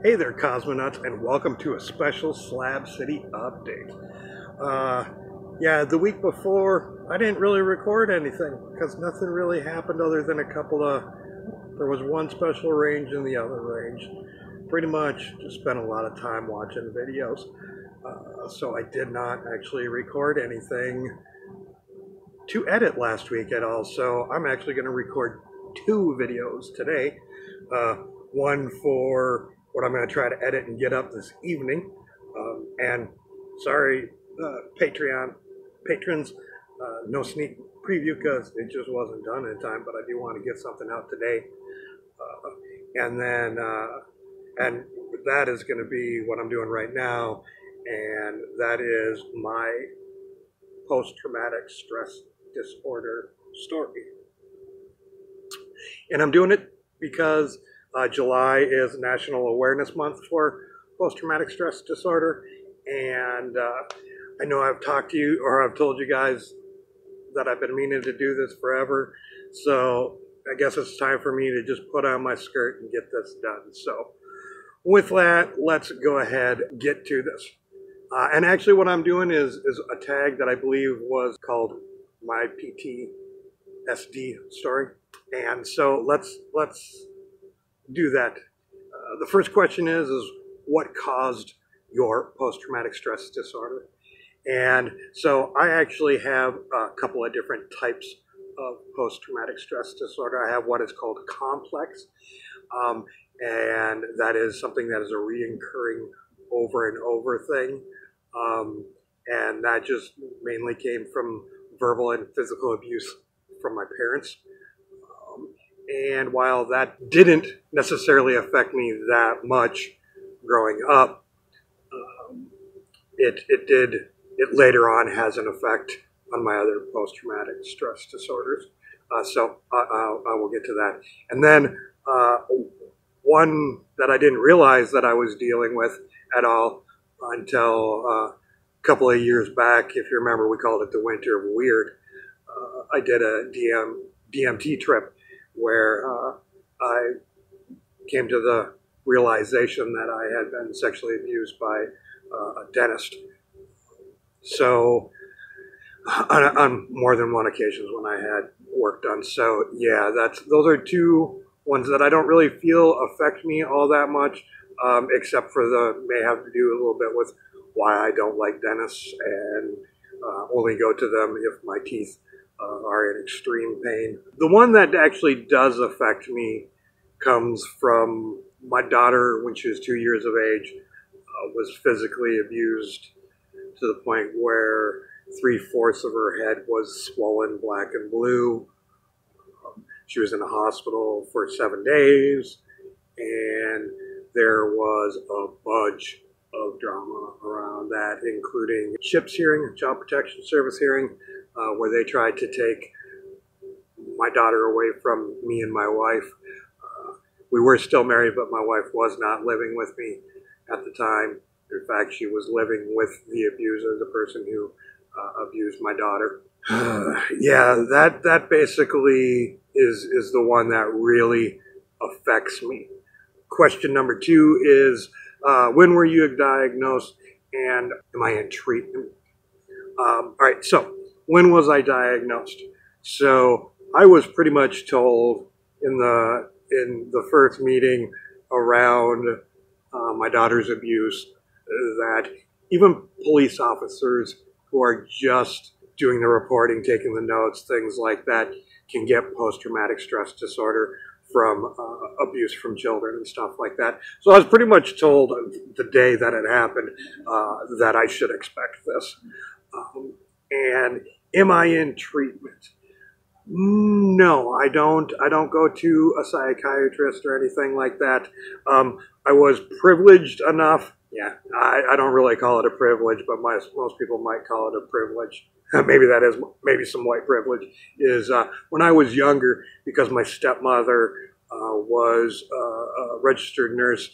Hey there, cosmonauts, and welcome to a special Slab City update. Yeah, the week before, I didn't really record anything because nothing really happened other than there was one special range and the other range. Pretty much just spent a lot of time watching videos. So I did not actually record anything to edit last week at all. So I'm actually going to record two videos today. One for what I'm going to try to edit and get up this evening. And sorry, patrons, no sneak preview because it just wasn't done in time, but I do want to get something out today. And that is going to be what I'm doing right now, and that is my post-traumatic stress disorder story. And I'm doing it because July is National Awareness Month for post-traumatic stress disorder, and I know I've talked to you, or I've told you guys that I've been meaning to do this forever, so I guess it's time for me to just put on my skirt and get this done. So with that, let's go ahead and get to this. And actually what I'm doing is a tag that I believe was called my PTSD story. And so let's do that. The first question is what caused your post-traumatic stress disorder? And so I actually have a couple of different types of post-traumatic stress disorder. I have what is called complex, and that is something that is a reoccurring over and over thing. And that just mainly came from verbal and physical abuse from my parents. And while that didn't necessarily affect me that much growing up, it later on has an effect on my other post-traumatic stress disorders. So I will get to that. And then one that I didn't realize that I was dealing with at all until a couple of years back. If you remember, we called it the Winter of Weird. I did a DMT trip where I came to the realization that I had been sexually abused by a dentist. So on more than one occasion when I had work done. So yeah, those are two ones that I don't really feel affect me all that much, except for may have to do a little bit with why I don't like dentists and only go to them if my teeth are in extreme pain. The one that actually does affect me comes from my daughter when she was 2 years of age, was physically abused to the point where 3/4 of her head was swollen black and blue. She was in a hospital for 7 days, and there was a bunch of drama around that, including CHIPS hearing, Child Protection Service hearing, where they tried to take my daughter away from me and my wife. We were still married, but my wife was not living with me at the time. In fact, she was living with the abuser, the person who abused my daughter. Yeah, that basically is the one that really affects me. Question number 2 is, when were you diagnosed and am I in treatment? All right, so when was I diagnosed? So I was pretty much told in the first meeting around my daughter's abuse that even police officers who are just doing the reporting, taking the notes, things like that, can get post-traumatic stress disorder from abuse from children and stuff like that. So I was pretty much told the day that it happened that I should expect this. And am I in treatment? No, I don't go to a psychiatrist or anything like that. I was privileged enough. Yeah, I don't really call it a privilege, but most people might call it a privilege. Maybe some white privilege is when I was younger, because my stepmother was a registered nurse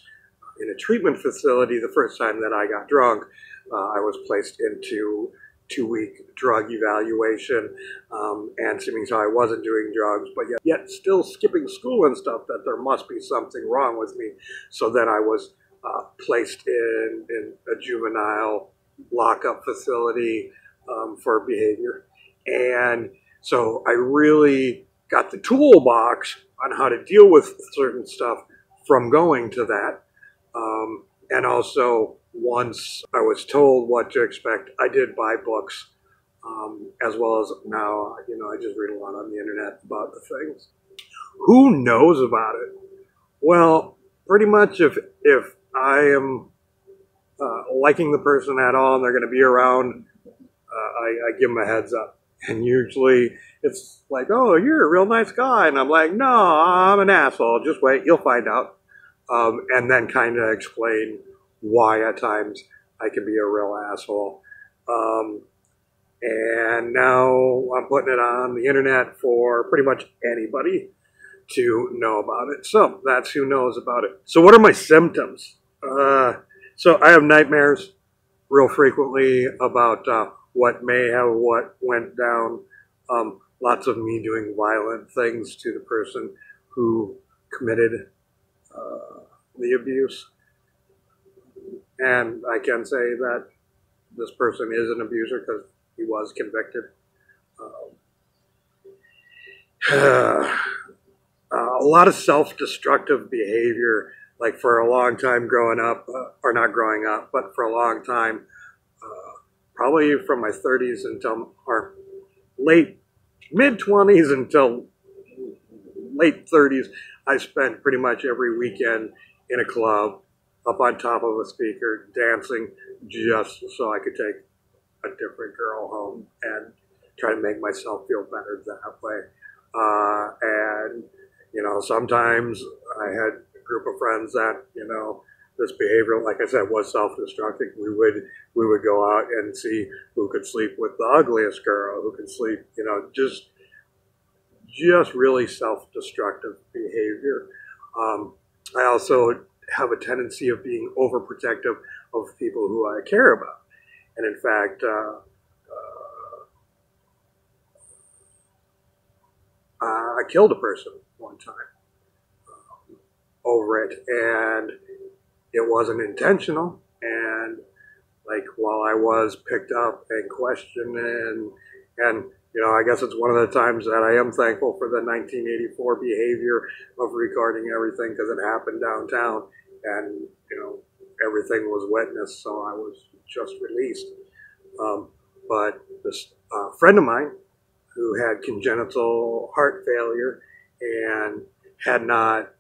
in a treatment facility. The first time that I got drunk, I was placed into 2-week drug evaluation, and seeming so I wasn't doing drugs, but yet still skipping school and stuff, that there must be something wrong with me. So then I was placed in a juvenile lockup facility for behavior. And so I really got the toolbox on how to deal with certain stuff from going to that. And also, once I was told what to expect, I did buy books, as well as now, I just read a lot on the internet about the things. Who knows about it? Well, pretty much if I am liking the person at all and they're going to be around, I give them a heads up. And usually it's like, oh, you're a real nice guy. And I'm like, no, I'm an asshole. Just wait, you'll find out. And then kind of explain why at times I can be a real asshole. And now I'm putting it on the internet for pretty much anybody to know about it. So that's who knows about it. So what are my symptoms? So I have nightmares real frequently about what went down. Lots of me doing violent things to the person who committed the abuse. And I can say that this person is an abuser because he was convicted. A lot of self-destructive behavior, like for a long time growing up, or not growing up, but for a long time, probably from my 30s until, or mid-20s until late 30s, I spent pretty much every weekend in a club, up on top of a speaker, dancing just so I could take a different girl home and try to make myself feel better that way. And, sometimes I had a group of friends that, this behavior, like I said, was self-destructive. We would go out and see who could sleep with the ugliest girl, who could sleep, just really self-destructive behavior. I also have a tendency of being overprotective of people who I care about. And in fact, I killed a person one time over it, and it wasn't intentional. And like while I was picked up and questioned, and I guess it's one of the times that I am thankful for the 1984 behavior of recording everything, because it happened downtown, and everything was witnessed, so I was just released. But this friend of mine who had congenital heart failure and had not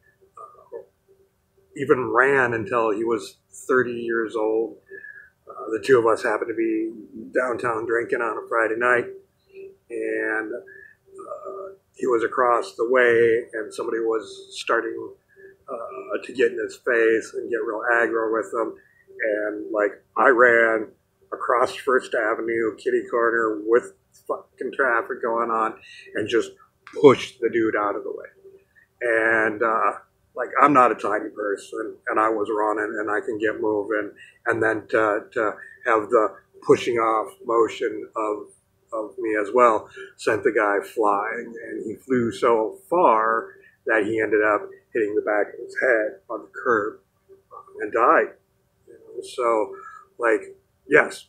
even ran until he was 30 years old. The two of us happened to be downtown drinking on a Friday night, and he was across the way, and somebody was starting to get in his face and get real aggro with him. And like I ran across First Avenue, kitty corner, with fucking traffic going on, and just pushed the dude out of the way. And like I'm not a tiny person, and I was running, and I can get moving, and then to have the pushing off motion of me as well sent the guy flying, and he flew so far that he ended up hitting the back of his head on the curb and died. So, like, yes,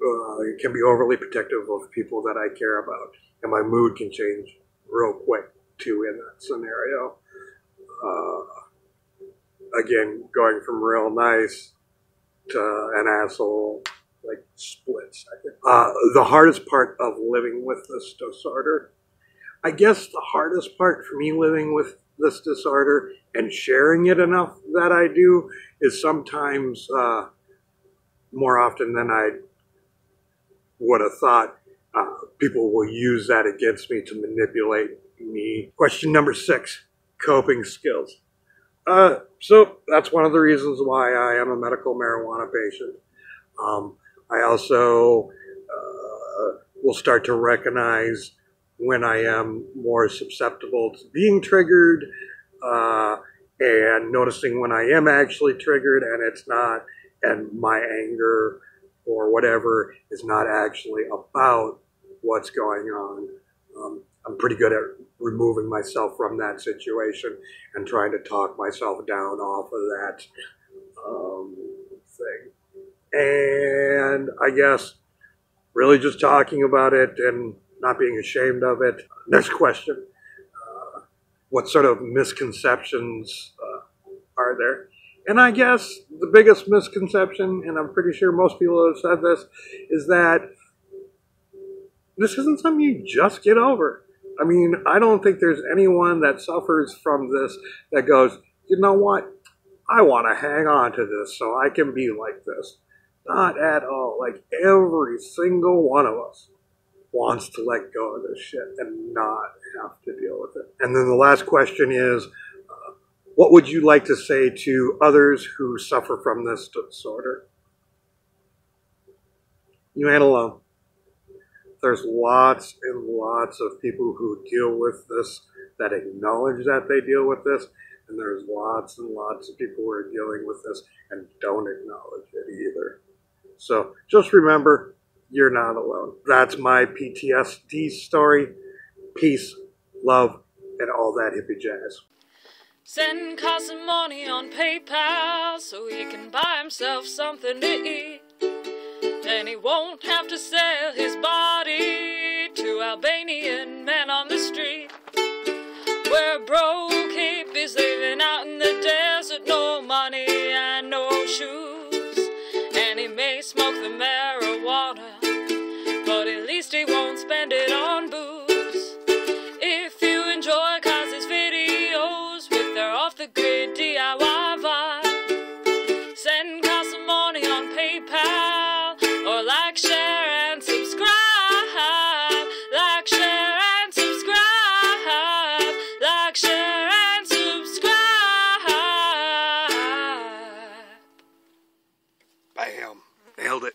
it can be overly protective of people that I care about, and my mood can change real quick too in that scenario. Again, going from real nice to an asshole, like split second. The hardest part of living with this disorder, I guess the hardest part for me living with this disorder and sharing it enough that I do is sometimes more often than I would have thought, people will use that against me to manipulate me. Question number 6, coping skills. So that's one of the reasons why I am a medical marijuana patient. I also will start to recognize when I am more susceptible to being triggered, and noticing when I am actually triggered and it's not, and my anger or whatever is not actually about what's going on. I'm pretty good at removing myself from that situation and trying to talk myself down off of that. And I guess really just talking about it and not being ashamed of it. Next question. What sort of misconceptions are there? And I guess the biggest misconception, and I'm pretty sure most people have said this, is that this isn't something you just get over. I mean, I don't think there's anyone that suffers from this that goes, you know what? I want to hang on to this so I can be like this. Not at all. Like every single one of us wants to let go of this shit and not have to deal with it. And then the last question is, what would you like to say to others who suffer from this disorder? You ain't alone. There's lots and lots of people who deal with this, that acknowledge that they deal with this, and there's lots and lots of people who are dealing with this and don't acknowledge it either. So just remember, you're not alone. That's my PTSD story. Peace, love, and all that hippie jazz. Send Carl some money on PayPal so he can buy himself something to eat. Then he won't have to sell his body to Albanian men on the street. We're broke hippies living out in the desert, no money and no shoes. And he may smoke the marijuana, but at least he won't spend it on booze. If you enjoy Kaz's videos with their off-the-grid DIY vibe, send Kaz some money on PayPal, or like, share, and subscribe. Like, share, and subscribe. Like, share, and subscribe. Bam. Nailed it.